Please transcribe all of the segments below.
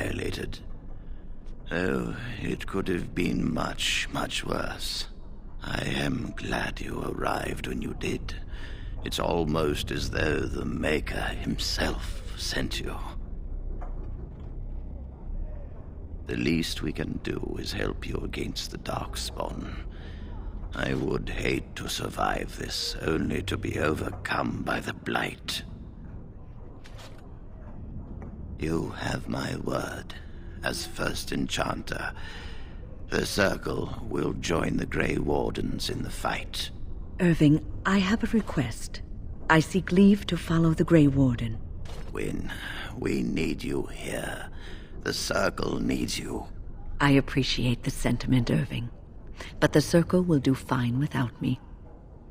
violated. Oh, it could have been much, much worse. I am glad you arrived when you did. It's almost as though the Maker himself sent you. The least we can do is help you against the Darkspawn. I would hate to survive this, only to be overcome by the Blight. You have my word. As first enchanter, the Circle will join the Grey Wardens in the fight. Irving, I have a request. I seek leave to follow the Grey Warden. Wynne, we need you here. The Circle needs you. I appreciate the sentiment, Irving. But the Circle will do fine without me.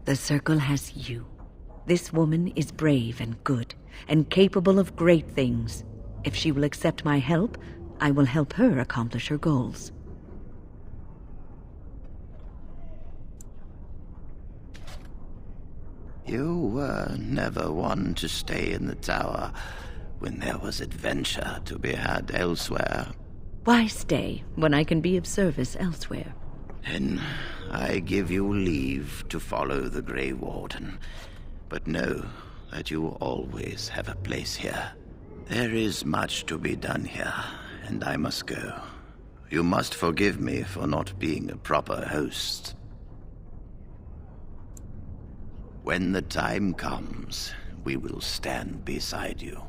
The Circle has you. This woman is brave and good, and capable of great things. If she will accept my help, I will help her accomplish her goals. You were never one to stay in the tower when there was adventure to be had elsewhere. Why stay when I can be of service elsewhere? Then I give you leave to follow the Grey Warden, but know that you always have a place here. There is much to be done here, and I must go. You must forgive me for not being a proper host. When the time comes, we will stand beside you.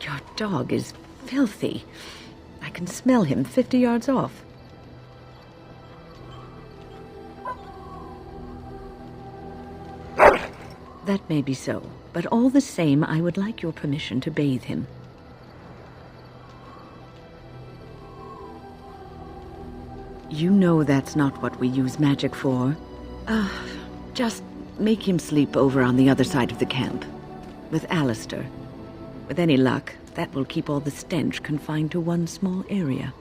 Your dog is filthy. I can smell him 50 yards off. That may be so, but all the same, I would like your permission to bathe him. You know that's not what we use magic for. Just make him sleep over on the other side of the camp, with Alistair. With any luck, that will keep all the stench confined to one small area.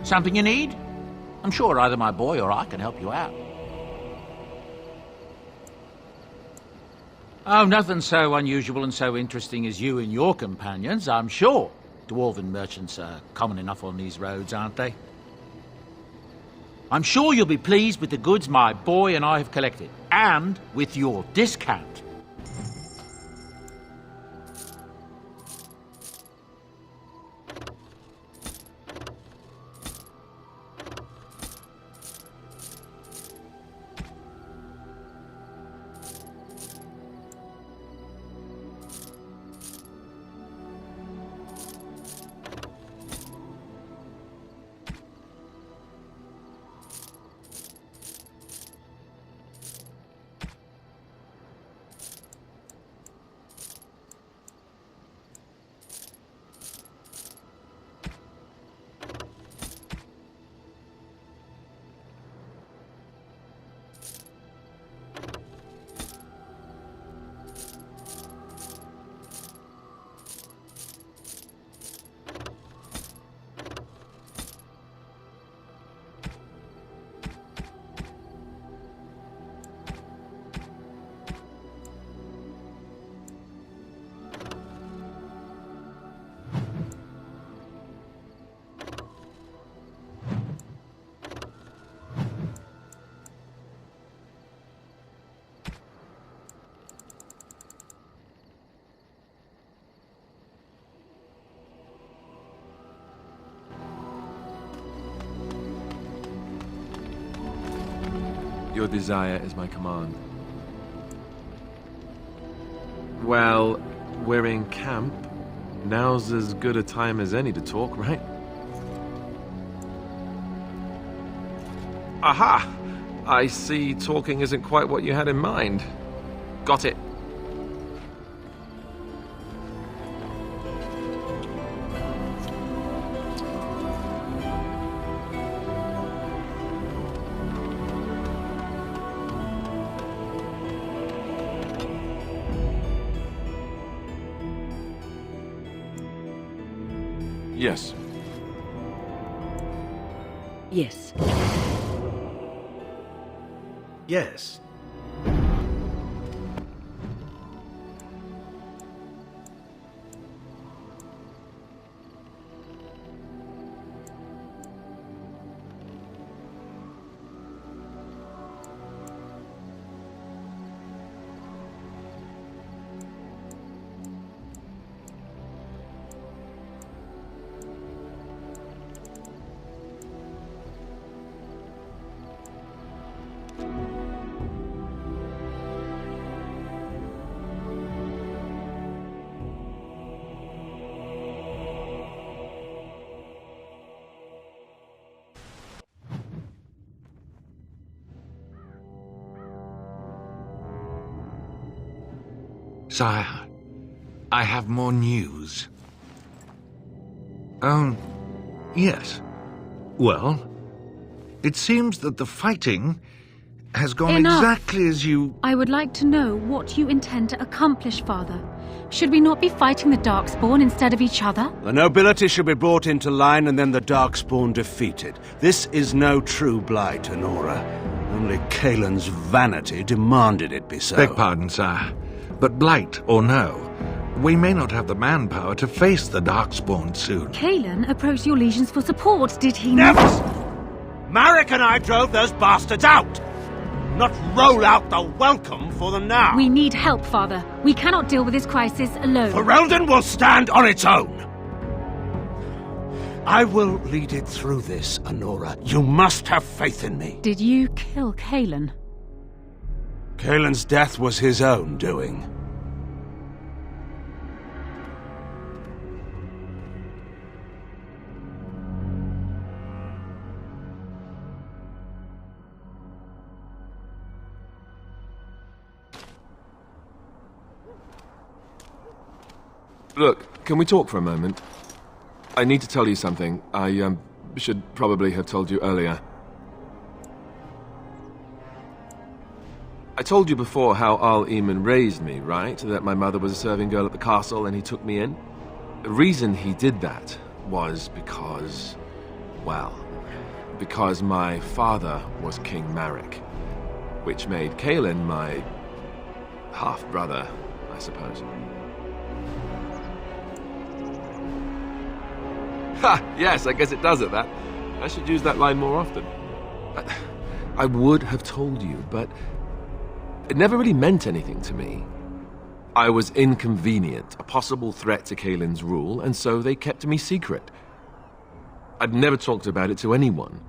Something you need? I'm sure either my boy or I can help you out. Oh, nothing so unusual and so interesting as you and your companions, I'm sure. Dwarven merchants are common enough on these roads, aren't they? I'm sure you'll be pleased with the goods my boy and I have collected, and with your discount. Your desire is my command. Well, we're in camp. Now's as good a time as any to talk, right? Aha! I see talking isn't quite what you had in mind. Got it. Yes. Yes. Yes. Sire, I have more news. Yes. Well, it seems that the fighting has gone Enough. exactly as you... I would like to know what you intend to accomplish, Father. Should we not be fighting the Darkspawn instead of each other? The nobility should be brought into line and then the Darkspawn defeated. This is no true blight, Honora. Only Kaelin's vanity demanded it be so. Beg pardon, sire. But blight or no, we may not have the manpower to face the Darkspawn soon. Kaelin approached your legions for support, did he not? Never! Marek and I drove those bastards out! Not roll out the welcome for them now! We need help, Father. We cannot deal with this crisis alone. Ferelden will stand on its own! I will lead it through this, Honora. You must have faith in me. Did you kill Kaelin? Kaelin's death was his own doing. Look, can we talk for a moment? I need to tell you something. I should probably have told you earlier. I told you before how Al Eamon raised me, right? That my mother was a serving girl at the castle and he took me in? The reason he did that was because... well, because my father was King Marek, which made Kaelin my half-brother, I suppose. Ha! Yes, I guess it does at that. I should use that line more often. I would have told you, but it never really meant anything to me. I was inconvenient, a possible threat to Kaelin's rule, and so they kept me secret. I'd never talked about it to anyone.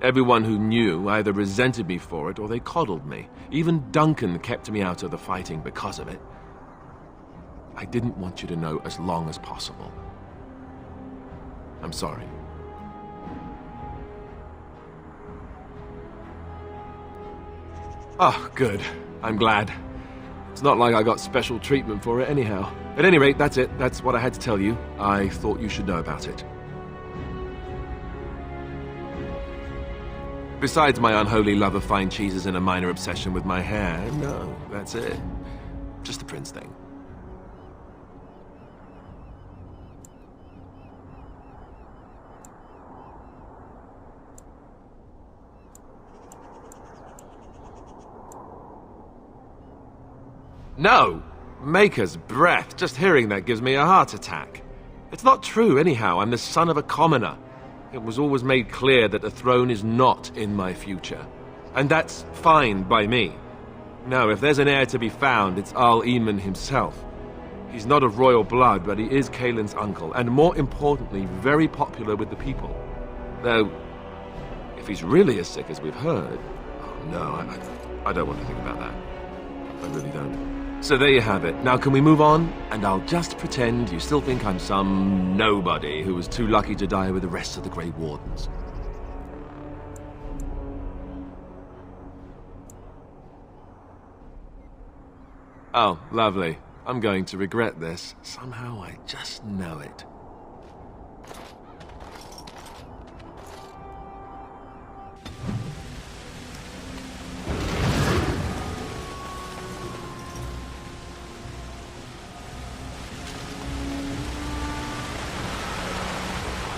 Everyone who knew either resented me for it or they coddled me. Even Duncan kept me out of the fighting because of it. I didn't want you to know as long as possible. I'm sorry. Oh, good. I'm glad. It's not like I got special treatment for it anyhow. At any rate, that's it. That's what I had to tell you. I thought you should know about it. Besides my unholy love of fine cheeses and a minor obsession with my hair, no, that's it. Just the prince thing. No! Maker's breath. Just hearing that gives me a heart attack. It's not true, anyhow. I'm the son of a commoner. It was always made clear that the throne is not in my future. And that's fine by me. No, if there's an heir to be found, it's Al Eamon himself. He's not of royal blood, but he is Kaelin's uncle, and more importantly, very popular with the people. Though, if he's really as sick as we've heard, No, I don't want to think about that. I really don't. So there you have it. Now can we move on? And I'll just pretend you still think I'm some nobody who was too lucky to die with the rest of the Grey Wardens. Oh, lovely. I'm going to regret this. Somehow I just know it.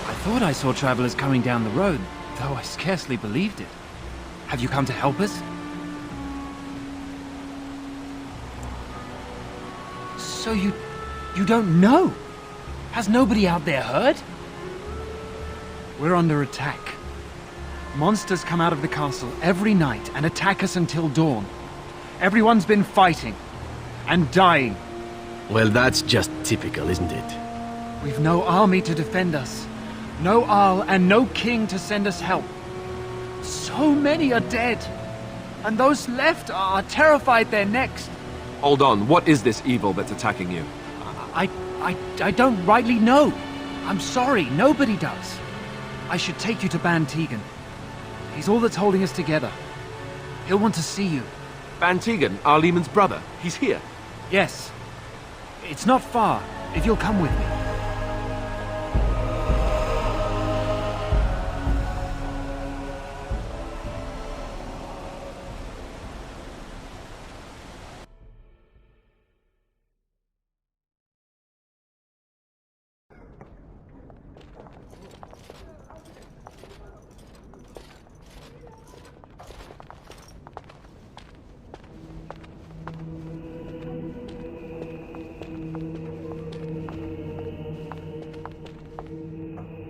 I thought I saw travelers coming down the road, though I scarcely believed it. Have you come to help us? So you don't know? Has nobody out there heard? We're under attack. Monsters come out of the castle every night and attack us until dawn. Everyone's been fighting and dying. Well, that's just typical, isn't it? We've no army to defend us. No Arl and no king to send us help. So many are dead. And those left are terrified they're next. Hold on, what is this evil that's attacking you? I don't rightly know. I'm sorry, nobody does. I should take you to Ban Tegan. He's all that's holding us together. He'll want to see you. Ban Tegan, Arlemon's brother. He's here. Yes. It's not far, if you'll come with me.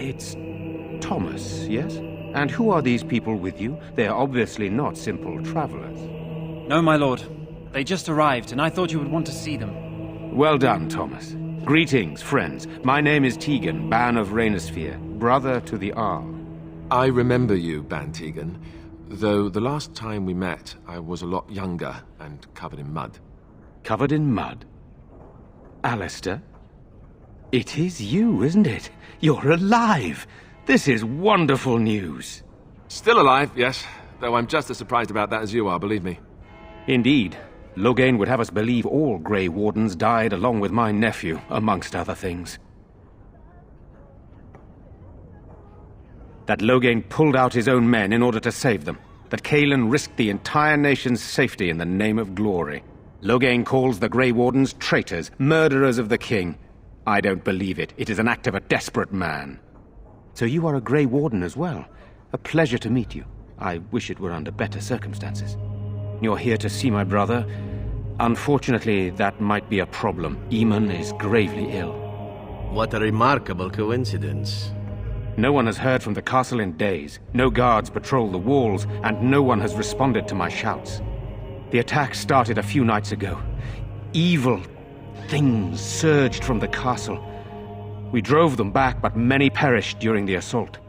It's Thomas, yes? And who are these people with you? They are obviously not simple travelers. No, my lord. They just arrived, and I thought you would want to see them. Well done, Thomas. Greetings, friends. My name is Tegan, Ban of Reynisfere, brother to the Arl. I remember you, Ban Tegan, though the last time we met, I was a lot younger and covered in mud. Covered in mud? Alistair? It is you, isn't it? You're alive! This is wonderful news. Still alive, yes, though I'm just as surprised about that as you are, believe me. Indeed. Loghain would have us believe all Grey Wardens died along with my nephew, amongst other things. That Loghain pulled out his own men in order to save them. That Cailan risked the entire nation's safety in the name of glory. Loghain calls the Grey Wardens traitors, murderers of the king. I don't believe it. It is an act of a desperate man. So you are a Grey Warden as well. A pleasure to meet you. I wish it were under better circumstances. You're here to see my brother. Unfortunately, that might be a problem. Eamon is gravely ill. What a remarkable coincidence. No one has heard from the castle in days. No guards patrol the walls, and no one has responded to my shouts. The attack started a few nights ago. Evil things surged from the castle. We drove them back, but many perished during the assault.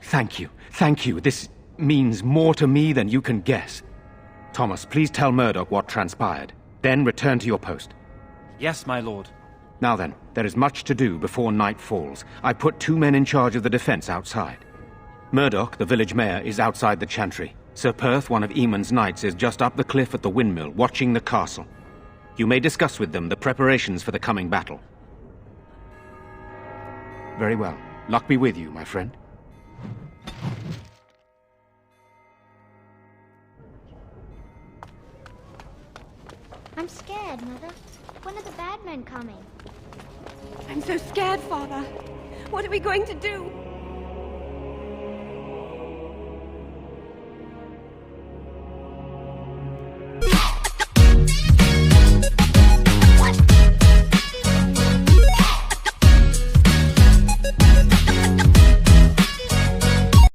Thank you. Thank you. This means more to me than you can guess. Thomas, please tell Murdoch what transpired. Then return to your post. Yes, my lord. Now then, there is much to do before night falls. I put 2 men in charge of the defense outside. Murdoch, the village mayor, is outside the chantry. Sir Perth, one of Eamon's knights, is just up the cliff at the windmill, watching the castle. You may discuss with them the preparations for the coming battle. Very well. Luck be with you, my friend. I'm scared, Mother. When are the bad men coming? I'm so scared, Father. What are we going to do?